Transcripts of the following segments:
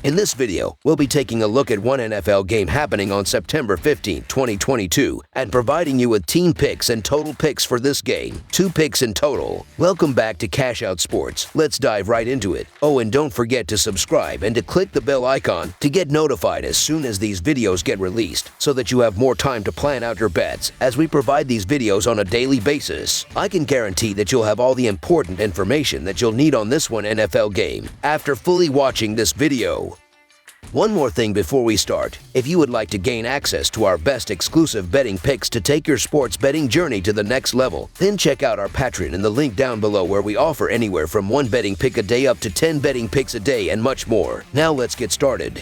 In this video, we'll be taking a look at one NFL game happening on September 15, 2022, and providing you with team picks and total picks for this game. 2 picks in total. Welcome back to Cash Out Sports. Let's dive right into it. Oh, and don't forget to subscribe and to click the bell icon to get notified as soon as these videos get released, so that you have more time to plan out your bets as we provide these videos on a daily basis. I can guarantee that you'll have all the important information that you'll need on this one NFL game after fully watching this video. One more thing before we start. If you would like to gain access to our best exclusive betting picks to take your sports betting journey to the next level, then check out our Patreon in the link down below, where we offer anywhere from 1 betting pick a day up to 10 betting picks a day and much more. Now let's get started.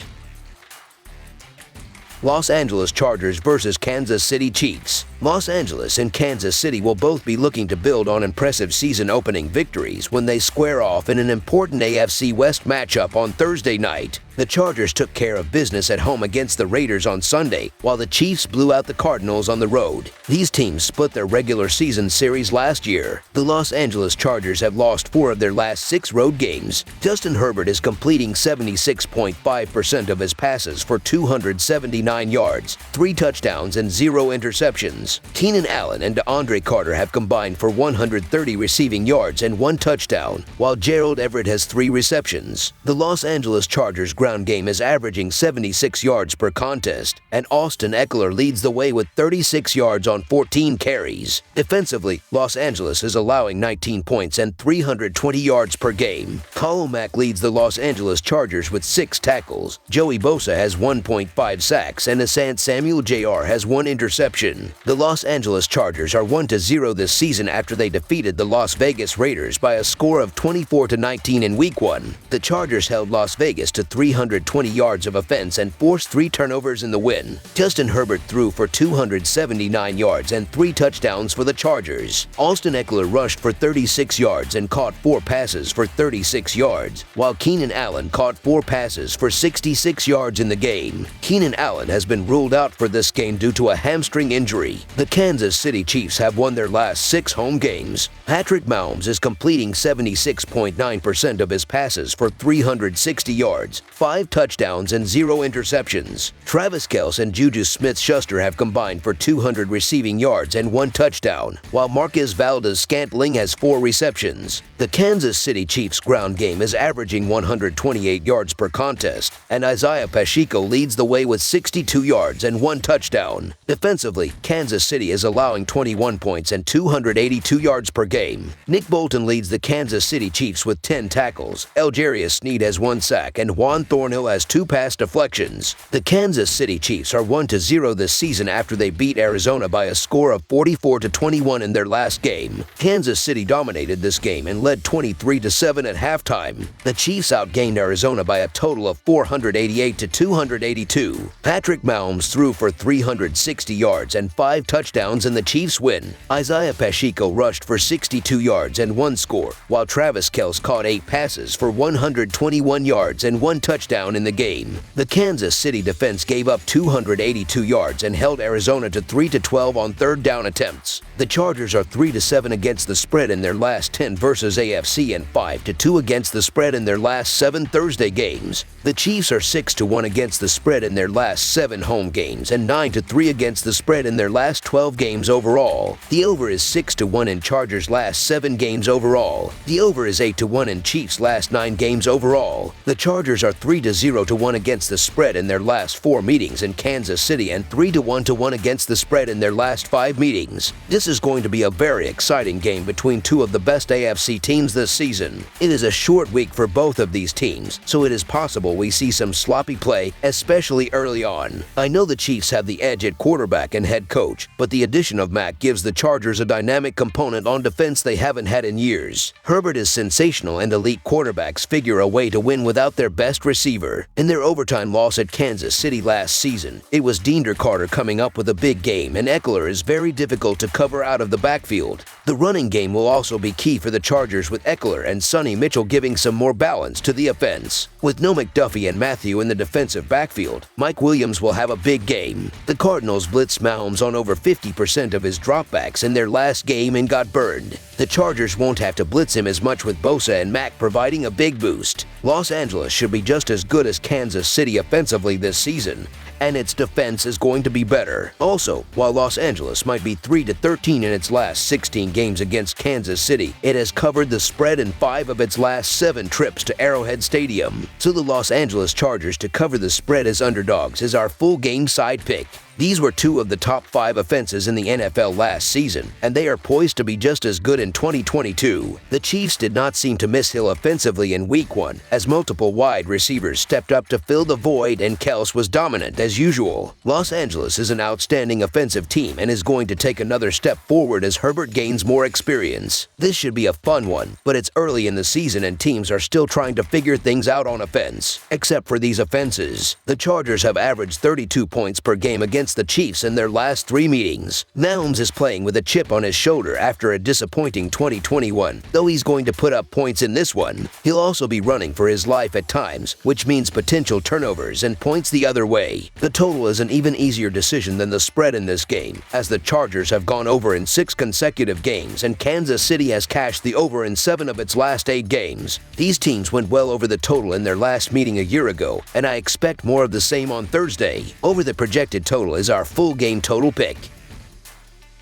Los Angeles Chargers versus Kansas City Chiefs. Los Angeles and Kansas City will both be looking to build on impressive season-opening victories when they square off in an important AFC West matchup on Thursday night. The Chargers took care of business at home against the Raiders on Sunday, while the Chiefs blew out the Cardinals on the road. These teams split their regular season series last year. The Los Angeles Chargers have lost 4 of their last 6 road games. Justin Herbert is completing 76.5% of his passes for 279 yards, 3 touchdowns, and 0 interceptions. Keenan Allen and DeAndre Carter have combined for 130 receiving yards and 1 touchdown, while Gerald Everett has 3 receptions. The Los Angeles Chargers ground game is averaging 76 yards per contest, and Austin Ekeler leads the way with 36 yards on 14 carries. Defensively, Los Angeles is allowing 19 points and 320 yards per game. Khalil Mack leads the Los Angeles Chargers with 6 tackles. Joey Bosa has 1.5 sacks, and Asante Samuel Jr. has 1 interception. The Los Angeles Chargers are 1-0 this season after they defeated the Las Vegas Raiders by a score of 24-19 in Week 1. The Chargers held Las Vegas to 320 yards of offense and forced 3 turnovers in the win. Justin Herbert threw for 279 yards and 3 touchdowns for the Chargers. Austin Ekeler rushed for 36 yards and caught 4 passes for 36 yards, while Keenan Allen caught 4 passes for 66 yards in the game. Keenan Allen has been ruled out for this game due to a hamstring injury. The Kansas City Chiefs have won their last 6 home games. Patrick Mahomes is completing 76.9% of his passes for 360 yards, 5 touchdowns, and 0 interceptions. Travis Kelce and Juju Smith-Schuster have combined for 200 receiving yards and 1 touchdown, while Marquez Valdes-Scantling has 4 receptions. The Kansas City Chiefs ground game is averaging 128 yards per contest, and Isaiah Pacheco leads the way with 62 yards and 1 touchdown. Defensively, Kansas City is allowing 21 points and 282 yards per game. Nick Bolton leads the Kansas City Chiefs with 10 tackles. Algerius Sneed has 1 sack, and Juan Thornhill has 2 pass deflections. The Kansas City Chiefs are 1-0 this season after they beat Arizona by a score of 44-21 in their last game. Kansas City dominated this game and led 23-7 at halftime. The Chiefs outgained Arizona by a total of 488-282. Patrick Mahomes threw for 360 yards and 5 touchdowns in the Chiefs' win. Isaiah Pacheco rushed for 62 yards and 1 score, while Travis Kelce caught 8 passes for 121 yards and 1 touchdown in the game. The Kansas City defense gave up 282 yards and held Arizona to 3-12 on 3rd down attempts. The Chargers are 3-7 against the spread in their last 10 versus AFC and 5-2 against the spread in their last 7 Thursday games. The Chiefs are 6-1 against the spread in their last 7 home games and 9-3 against the spread in their last 12 games overall. The over is 6-1 in Chargers' last 7 games overall. The over is 8-1 in Chiefs' last 9 games overall. The Chargers are 3-0-1 against the spread in their last 4 meetings in Kansas City and 3-1-1 against the spread in their last 5 meetings. This is going to be a very exciting game between 2 of the best AFC teams this season. It is a short week for both of these teams, so it is possible we see some sloppy play, especially early on. I know the Chiefs have the edge at quarterback and head coach, but the addition of Mack gives the Chargers a dynamic component on defense they haven't had in years. Herbert is sensational, and elite quarterbacks figure a way to win without their best receiver. In their overtime loss at Kansas City last season, it was DeAndre Carter coming up with a big game, and Ekeler is very difficult to cover out of the backfield. The running game will also be key for the Chargers, with Ekeler and Sonny Mitchell giving some more balance to the offense. With no McDuffie and Matthew in the defensive backfield, Mike Williams will have a big game. The Cardinals blitzed Mahomes on over 50% of his dropbacks in their last game and got burned. The Chargers won't have to blitz him as much with Bosa and Mack providing a big boost. Los Angeles should be just as good as Kansas City offensively this season, and its defense is going to be better. Also, while Los Angeles might be 3-13 in its last 16 games against Kansas City, it has covered the spread in 5 of its last 7 trips to Arrowhead Stadium. So the Los Angeles Chargers to cover the spread as underdogs is our full game side pick. These were 2 of the top 5 offenses in the NFL last season, and they are poised to be just as good in 2022. The Chiefs did not seem to miss Hill offensively in Week 1, as multiple wide receivers stepped up to fill the void and Kels was dominant as usual. Los Angeles is an outstanding offensive team and is going to take another step forward as Herbert gains more experience. This should be a fun one, but it's early in the season and teams are still trying to figure things out on offense. Except for these offenses, the Chargers have averaged 32 points per game against the Chiefs in their last 3 meetings. Mahomes is playing with a chip on his shoulder after a disappointing 2021, though he's going to put up points in this one. He'll also be running for his life at times, which means potential turnovers and points the other way. The total is an even easier decision than the spread in this game, as the Chargers have gone over in 6 consecutive games and Kansas City has cashed the over in 7 of its last 8 games. These teams went well over the total in their last meeting a year ago, and I expect more of the same on Thursday. Over the projected total is our full game total pick.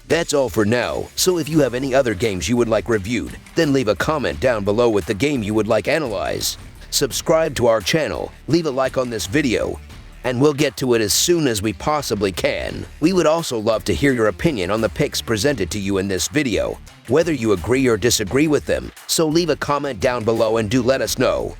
That's all for now, so if you have any other games you would like reviewed, then leave a comment down below with the game you would like analyzed. Subscribe to our channel, leave a like on this video, and we'll get to it as soon as we possibly can. We would also love to hear your opinion on the picks presented to you in this video, whether you agree or disagree with them, so leave a comment down below and do let us know.